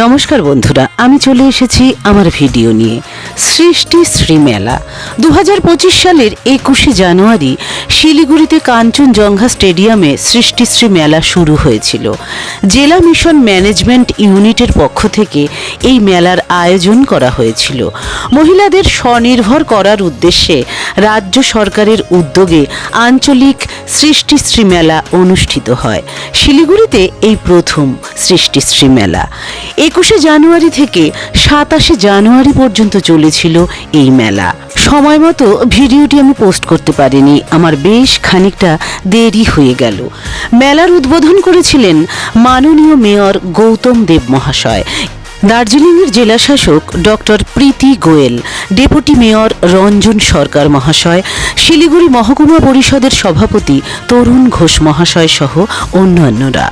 নমস্কার বন্ধুরা, আমি চলে এসেছি আমার ভিডিও নিয়ে। সৃষ্টি শ্রী মেলা 2025 সালের 21শে জানুয়ারি শিলিগুড়িতে কাঞ্চনজঙ্ঘা স্টেডিয়ামে সৃষ্টি শ্রী মেলা শুরু হয়েছিল। জেলা মিশন ম্যানেজমেন্ট ইউনিটের পক্ষ থেকে এই মেলার আয়োজন করা হয়েছিল। মহিলাদের স্বনির্ভর করার উদ্দেশ্যে রাজ্য সরকারের উদ্যোগে আঞ্চলিক সৃষ্টি শ্রী মেলা অনুষ্ঠিত হয়। শিলিগুড়িতে এই প্রথম সৃষ্টি শ্রী মেলা 21শে জানুয়ারি থেকে 27শে জানুয়ারি পর্যন্ত চলেছিল এই মেলা। সময় মতো ভিডিওটি আমি পোস্ট করতে পারিনি, আমার বেশ খানিকটা দেরি হয়ে গেল। মেলার উদ্বোধন করেছিলেন মাননীয় মেয়র গৌতম দেব মহাশয়, দার্জিলিংয়ের জেলাশাসক ডক্টর প্রীতি গোয়েল, ডেপুটি মেয়র রঞ্জন সরকার মহাশয়, শিলিগুড়ি মহকুমা পরিষদের সভাপতি তরুণ ঘোষ মহাশয় সহ অন্যান্যরা।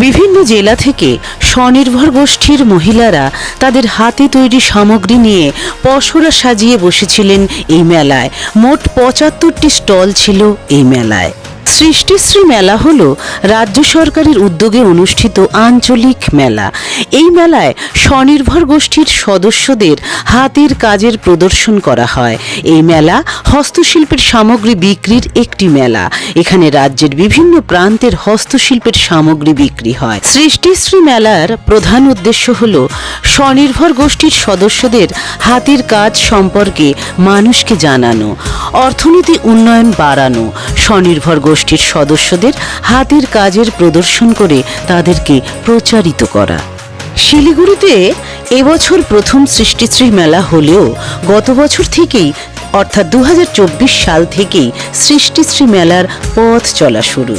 বিভিন্ন জেলা থেকে স্বনির্ভর গোষ্ঠীর মহিলারা তাদের হাতে তৈরি সামগ্রী নিয়ে পসরা সাজিয়ে বসেছিলেন এই মেলায়। মোট 75টি স্টল ছিল এই মেলায়। সৃষ্টিশ্রী মেলা হল রাজ্য সরকারের উদ্যোগে অনুষ্ঠিত আঞ্চলিক মেলা। এই মেলায় স্বনির্ভর গোষ্ঠীর সদস্যদের হাতের কাজের প্রদর্শন করা হয়। এই মেলা হস্তশিল্পের সামগ্রী বিক্রির একটি মেলা। এখানে রাজ্যের বিভিন্ন প্রান্তের হস্তশিল্পের সামগ্রী বিক্রি হয়। সৃষ্টিশ্রী মেলার প্রধান উদ্দেশ্য হল স্বনির্ভর গোষ্ঠীর সদস্যদের হাতের কাজ সম্পর্কে মানুষকে জানানো, অর্থনীতি উন্নয়ন বাড়ানো, স্বনির্ভর গোষ্ঠীর সদস্যদের হাতের কাজের প্রদর্শন করে তাদেরকে প্রচারিত করা। শিলিগুড়িতে এবছর প্রথম সৃষ্টিশ্রী মেলা হলেও গত বছর থেকেই অর্থাৎ 2024 সাল থেকেই সৃষ্টিশ্রী মেলার পথ চলা শুরু।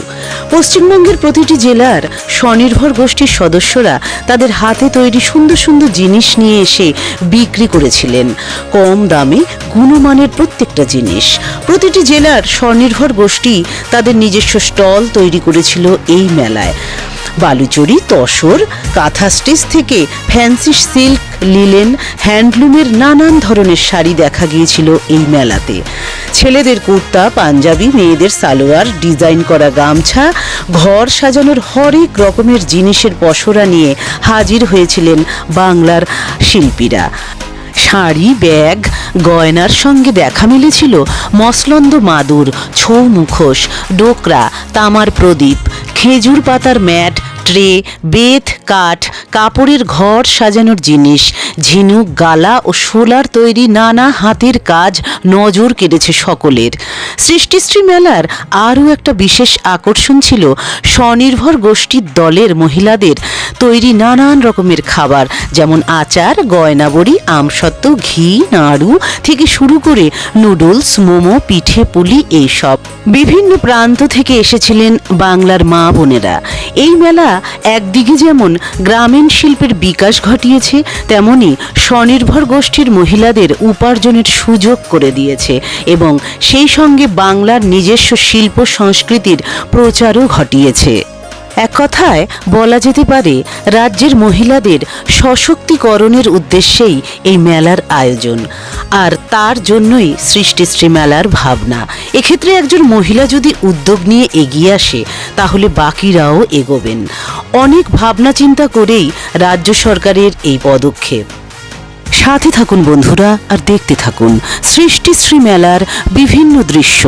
পশ্চিমবঙ্গের প্রতিটি জেলার স্বনির্ভর গোষ্ঠীর সদস্যরা তাদের হাতে তৈরি সুন্দর সুন্দর জিনিস নিয়ে এসে বিক্রি করেছিলেন। কম দামে গুণমানের প্রত্যেকটা জিনিস। প্রতিটি জেলার স্বনির্ভর গোষ্ঠী তাদের নিজস্ব স্টল তৈরি করেছিল এই মেলায়। বালুচরি, তসর, কাঁথা স্টিচ থেকে ফ্যান্সি সিল্ক, লিলেন, হ্যান্ডলুমের নানান ধরনের শাড়ি দেখা গিয়েছিল এই মেলাতে। ছেলেদের কুর্তা, পাঞ্জাবি, মেয়েদের সালোয়ার, ডিজাইন করা গামছা, ঘর সাজানোর হরেক রকমের জিনিসের পসরা নিয়ে হাজির হয়েছিলেন বাংলার শিল্পীরা। শাড়ি, ব্যাগ, গয়নার সঙ্গে দেখা মিলেছিল মসলন্দ মাদুর, ছৌ মুখোশ, ডোকরা, তামার প্রদীপ, খেজুর পাতার ম্যাট, ট্রে, বেত, কাঠ, কাপড়ের ঘর সাজানোর জিনিস, ঝিনুক, গালা ও শোলার তৈরি নানা হাতের কাজ নজর কেড়েছে সকলের। সৃষ্টিশ্রী মেলার আরও একটা বিশেষ আকর্ষণ ছিল স্বনির্ভর গোষ্ঠীর দলের মহিলাদের তৈরি নানান রকমের খাবার, যেমন আচার, গয়নাবড়ি, আমসত্ত্ব, ঘি, নাড়ু থেকে শুরু করে নুডলস, মোমো, পিঠে পুলি এইসব। বিভিন্ন প্রান্ত থেকে এসেছিলেন বাংলার মা বোনেরা। এই মেলা একদিকে যেমন গ্রামীণ শিল্পের বিকাশ ঘটিয়েছে, তেমনি স্বনির্ভর গোষ্ঠীর মহিলাদের উপার্জনের সুযোগ করে দিয়েছে এবং সেই সঙ্গে বাংলার নিজস্ব শিল্প সংস্কৃতির প্রচারও ঘটিয়েছে। এক কথায় বলা যেতে পারে রাজ্যের মহিলাদের সশক্তিকরণের উদ্দেশ্যেই এই মেলার আয়োজন, আর তার জন্যই সৃষ্টিশ্রী মেলার ভাবনা। এক্ষেত্রে একজন মহিলা যদি উদ্যোগ নিয়ে এগিয়ে আসে তাহলে বাকিরাও এগোবেন। অনেক ভাবনা চিন্তা করেই রাজ্য সরকারের এই পদক্ষেপ। সাথে থাকুন বন্ধুরা আর দেখতে থাকুন সৃষ্টিশ্রী মেলার বিভিন্ন দৃশ্য।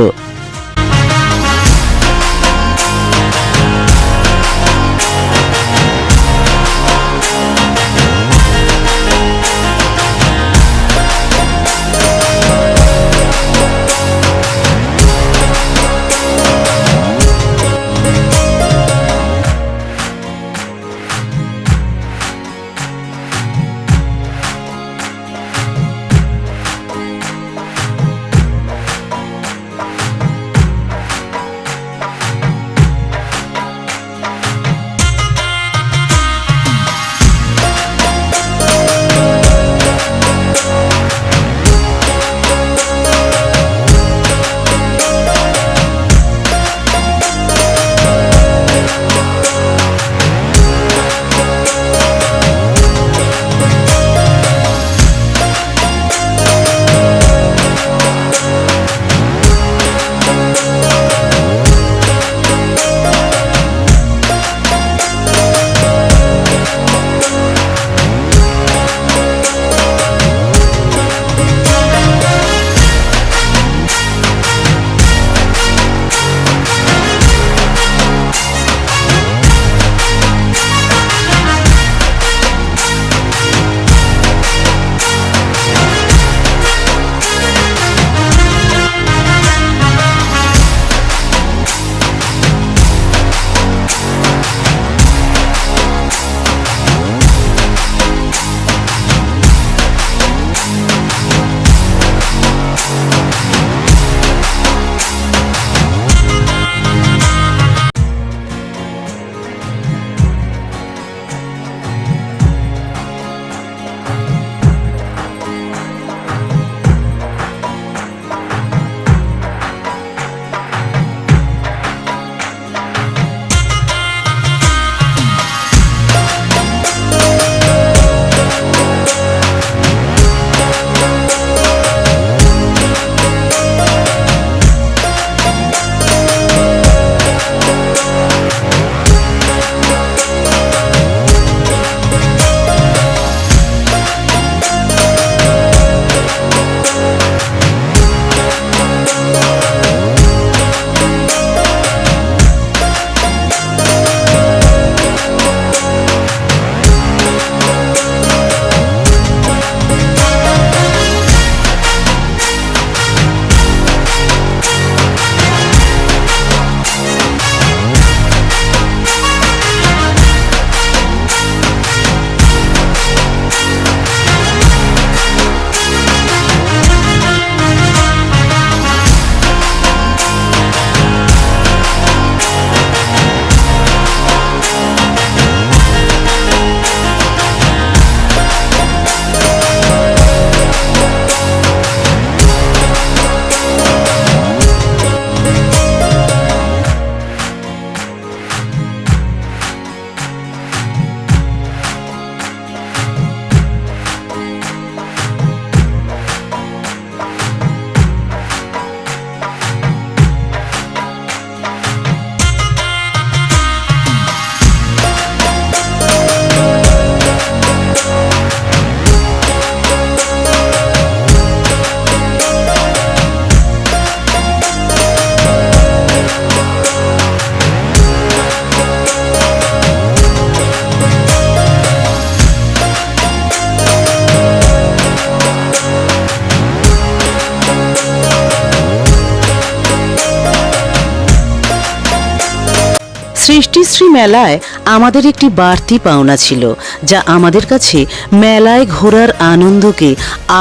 সৃষ্টিশ্রী মেলায় আমাদের একটি বাড়তি পাওনা ছিল, যা আমাদের কাছে মেলায় ঘোরার আনন্দকে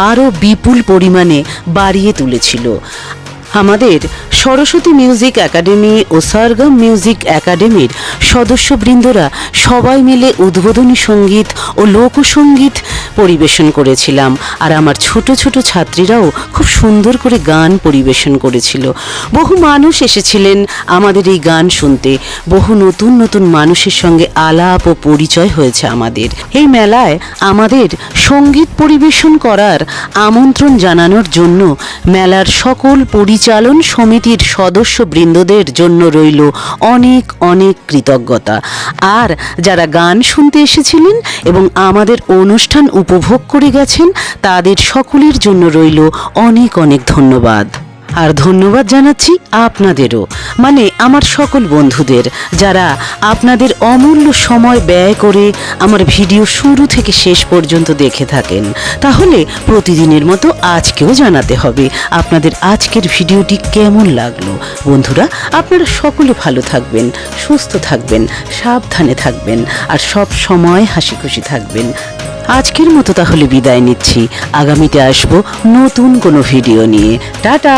আরও বিপুল পরিমাণে বাড়িয়ে তুলেছিল। আমাদের সরস্বতী মিউজিক একাডেমি ও সরগম মিউজিক একাডেমির সদস্যবৃন্দরা সবাই মিলে উদ্বোধনী সঙ্গীত ও লোকসঙ্গীত পরিবেশন করেছিলাম, আর আমার ছোট ছোট ছাত্রীরাও খুব সুন্দর করে গান পরিবেশন করেছিল। বহু মানুষ এসেছিলেন আমাদের এই গান শুনতে, বহু নতুন নতুন মানুষের সঙ্গে আলাপ ও পরিচয় হয়েছে আমাদের। এই মেলায় আমাদের সঙ্গীত পরিবেশন করার আমন্ত্রণ জানানোর জন্য মেলার সকল পরিচালন সমিতির সদস্যবৃন্দদের জন্য রইল অনেক অনেক কৃতজ্ঞতা। আর যারা গান শুনতে এসেছিলেন এবং আমাদের অনুষ্ঠান উপভোগ করে গেছেন, তাদের সকলের জন্য রইল অনেক অনেক ধন্যবাদ। আর ধন্যবাদ জানাচ্ছি আপনাদেরও, মানে আমার সকল বন্ধুদের, যারা আপনাদের অমূল্য সময় ব্যয় করে আমার ভিডিও শুরু থেকে শেষ পর্যন্ত দেখে থাকেন। তাহলে প্রতিদিনের মতো আজকেও জানাতে হবে আপনাদের আজকের ভিডিওটি কেমন লাগলো। বন্ধুরা, আপনারা সকলে ভালো থাকবেন, সুস্থ থাকবেন, সাবধানে থাকবেন, আর সব সময় হাসি খুশি থাকবেন। আজকের মতো তাহলে বিদায় নিচ্ছি। আগামীতে আসবো নতুন কোনো ভিডিও নিয়ে। টাটা।